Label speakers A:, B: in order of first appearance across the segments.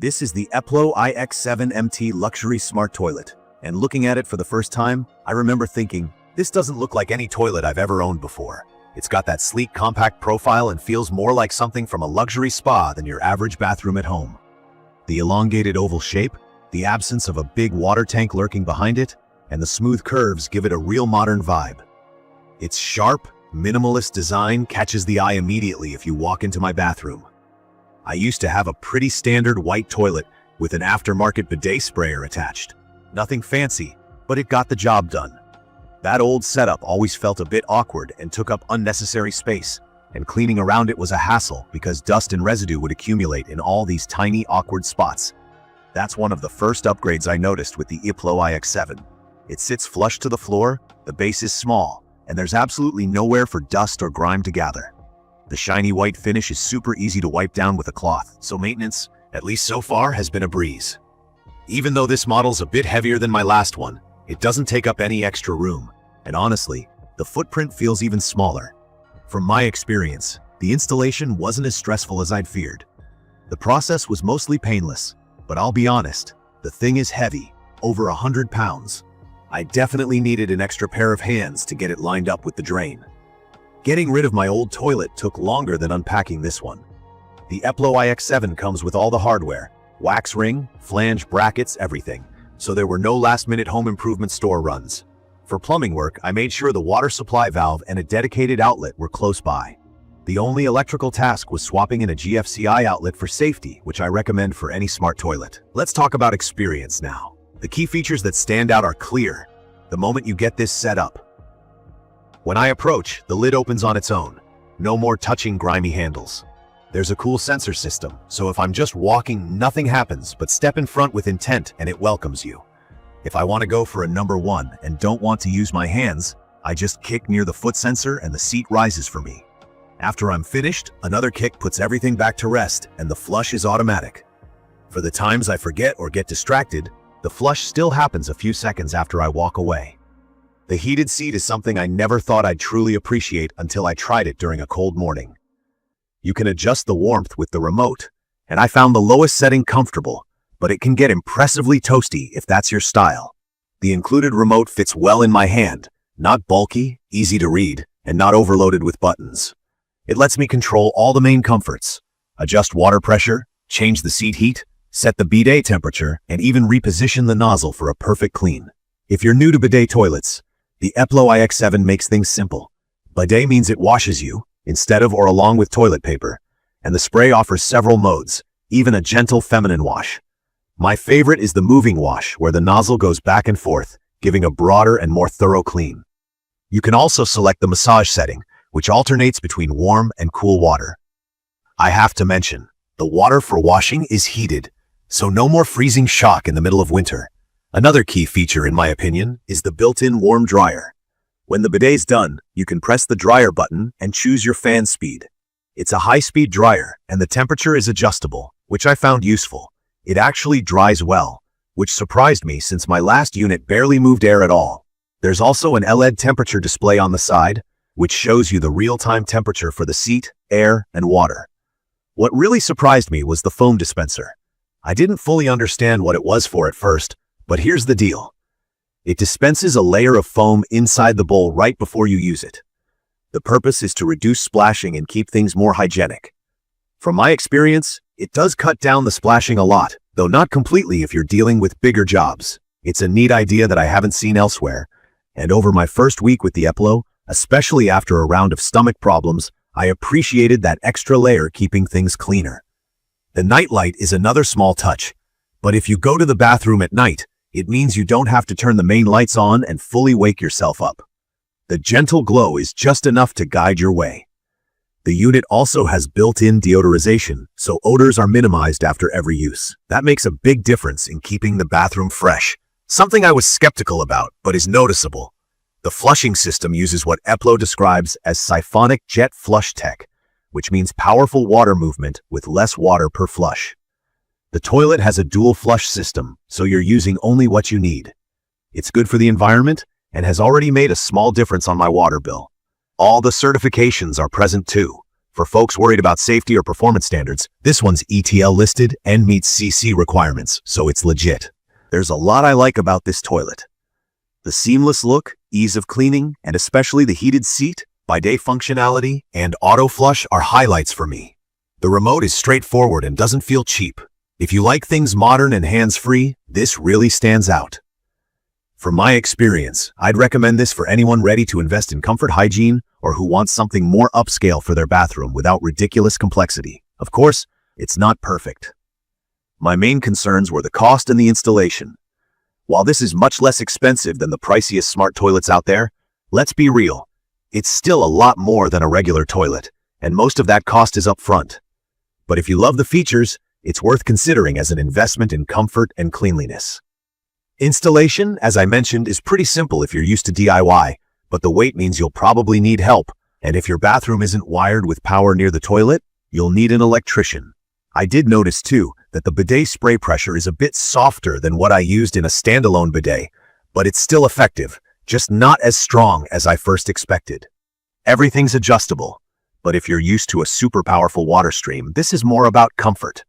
A: This is the EPLO iX7 MT Luxury Smart Toilet, and looking at it for the first time, I remember thinking, this doesn't look like any toilet I've ever owned before. It's got that sleek, compact profile and feels more like something from a luxury spa than your average bathroom at home. The elongated oval shape, the absence of a big water tank lurking behind it, and the smooth curves give it a real modern vibe. Its sharp, minimalist design catches the eye immediately if you walk into my bathroom. I used to have a pretty standard white toilet with an aftermarket bidet sprayer attached. Nothing fancy, but it got the job done. That old setup always felt a bit awkward and took up unnecessary space, and cleaning around it was a hassle because dust and residue would accumulate in all these tiny, awkward spots. That's one of the first upgrades I noticed with the EPLO iX7. It sits flush to the floor, the base is small, and there's absolutely nowhere for dust or grime to gather. The shiny white finish is super easy to wipe down with a cloth, so maintenance, at least so far, has been a breeze. Even though this model's a bit heavier than my last one, it doesn't take up any extra room, and honestly, the footprint feels even smaller. From my experience, the installation wasn't as stressful as I'd feared. The process was mostly painless, but I'll be honest, the thing is heavy, over 100 pounds. I definitely needed an extra pair of hands to get it lined up with the drain. Getting rid of my old toilet took longer than unpacking this one. The EPLO iX7 comes with all the hardware, wax ring, flange brackets, everything, so there were no last-minute home improvement store runs. For plumbing work, I made sure the water supply valve and a dedicated outlet were close by. The only electrical task was swapping in a GFCI outlet for safety, which I recommend for any smart toilet. Let's talk about experience now. The key features that stand out are clear the moment you get this set up. When I approach, the lid opens on its own. No more touching grimy handles. There's a cool sensor system, so if I'm just walking, nothing happens, but step in front with intent and it welcomes you. If I want to go for a number one and don't want to use my hands, I just kick near the foot sensor and the seat rises for me. After I'm finished, another kick puts everything back to rest and the flush is automatic. For the times I forget or get distracted, the flush still happens a few seconds after I walk away. The heated seat is something I never thought I'd truly appreciate until I tried it during a cold morning. You can adjust the warmth with the remote, and I found the lowest setting comfortable, but it can get impressively toasty if that's your style. The included remote fits well in my hand, not bulky, easy to read, and not overloaded with buttons. It lets me control all the main comforts, adjust water pressure, change the seat heat, set the bidet temperature, and even reposition the nozzle for a perfect clean. If you're new to bidet toilets, the EPLO iX7 makes things simple. Bidet means it washes you, instead of or along with toilet paper, and the spray offers several modes, even a gentle feminine wash. My favorite is the moving wash, where the nozzle goes back and forth, giving a broader and more thorough clean. You can also select the massage setting, which alternates between warm and cool water. I have to mention, the water for washing is heated, so no more freezing shock in the middle of winter. Another key feature, in my opinion, is the built-in warm dryer. When the bidet's done, you can press the dryer button and choose your fan speed. It's a high-speed dryer, and the temperature is adjustable, which I found useful. It actually dries well, which surprised me since my last unit barely moved air at all. There's also an LED temperature display on the side, which shows you the real-time temperature for the seat, air, and water. What really surprised me was the foam dispenser. I didn't fully understand what it was for at first, but here's the deal. It dispenses a layer of foam inside the bowl right before you use it. The purpose is to reduce splashing and keep things more hygienic. From my experience, it does cut down the splashing a lot, though not completely if you're dealing with bigger jobs. It's a neat idea that I haven't seen elsewhere, and over my first week with the EPLO, especially after a round of stomach problems, I appreciated that extra layer keeping things cleaner. The night light is another small touch, but if you go to the bathroom at night, it means you don't have to turn the main lights on and fully wake yourself up. The gentle glow is just enough to guide your way. The unit also has built-in deodorization, so odors are minimized after every use. That makes a big difference in keeping the bathroom fresh, something I was skeptical about, but is noticeable. The flushing system uses what EPLO describes as Siphonic jet flush tech, which means powerful water movement with less water per flush. The toilet has a dual flush system, so you're using only what you need. It's good for the environment and has already made a small difference on my water bill. All the certifications are present too. For folks worried about safety or performance standards, this one's ETL listed and meets CC requirements, so it's legit. There's a lot I like about this toilet. The seamless look, ease of cleaning, and especially the heated seat, bidet functionality, and auto flush are highlights for me. The remote is straightforward and doesn't feel cheap. If you like things modern and hands-free, this really stands out. From my experience, I'd recommend this for anyone ready to invest in comfort, hygiene, or who wants something more upscale for their bathroom without ridiculous complexity. Of course, it's not perfect. My main concerns were the cost and the installation. While this is much less expensive than the priciest smart toilets out there, let's be real, it's still a lot more than a regular toilet, and most of that cost is upfront. But if you love the features, it's worth considering as an investment in comfort and cleanliness. Installation, as I mentioned, is pretty simple if you're used to DIY, but the weight means you'll probably need help, and if your bathroom isn't wired with power near the toilet, you'll need an electrician. I did notice, too, that the bidet spray pressure is a bit softer than what I used in a standalone bidet, but it's still effective, just not as strong as I first expected. Everything's adjustable, but if you're used to a super powerful water stream, this is more about comfort.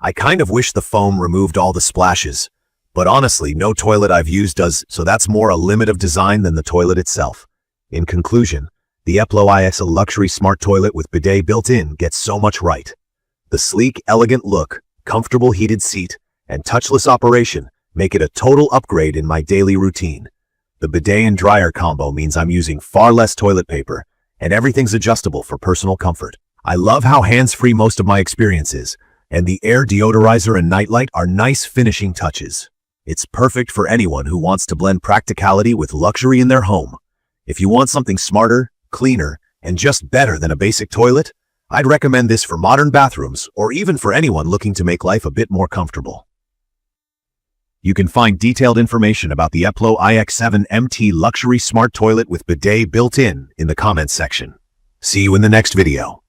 A: I kind of wish the foam removed all the splashes, but honestly, no toilet I've used does, so that's more a limit of design than the toilet itself. In conclusion, the EPLO iX7 luxury smart toilet with bidet built in gets so much right. The sleek, elegant look, comfortable heated seat, and touchless operation make it a total upgrade in my daily routine. The bidet and dryer combo means I'm using far less toilet paper, and everything's adjustable for personal comfort. I love how hands-free most of my experience is, and the air deodorizer and nightlight are nice finishing touches. It's perfect for anyone who wants to blend practicality with luxury in their home. If you want something smarter, cleaner, and just better than a basic toilet, I'd recommend this for modern bathrooms or even for anyone looking to make life a bit more comfortable. You can find detailed information about the EPLO iX7 MT luxury smart toilet with bidet built in the comments section. See you in the next video.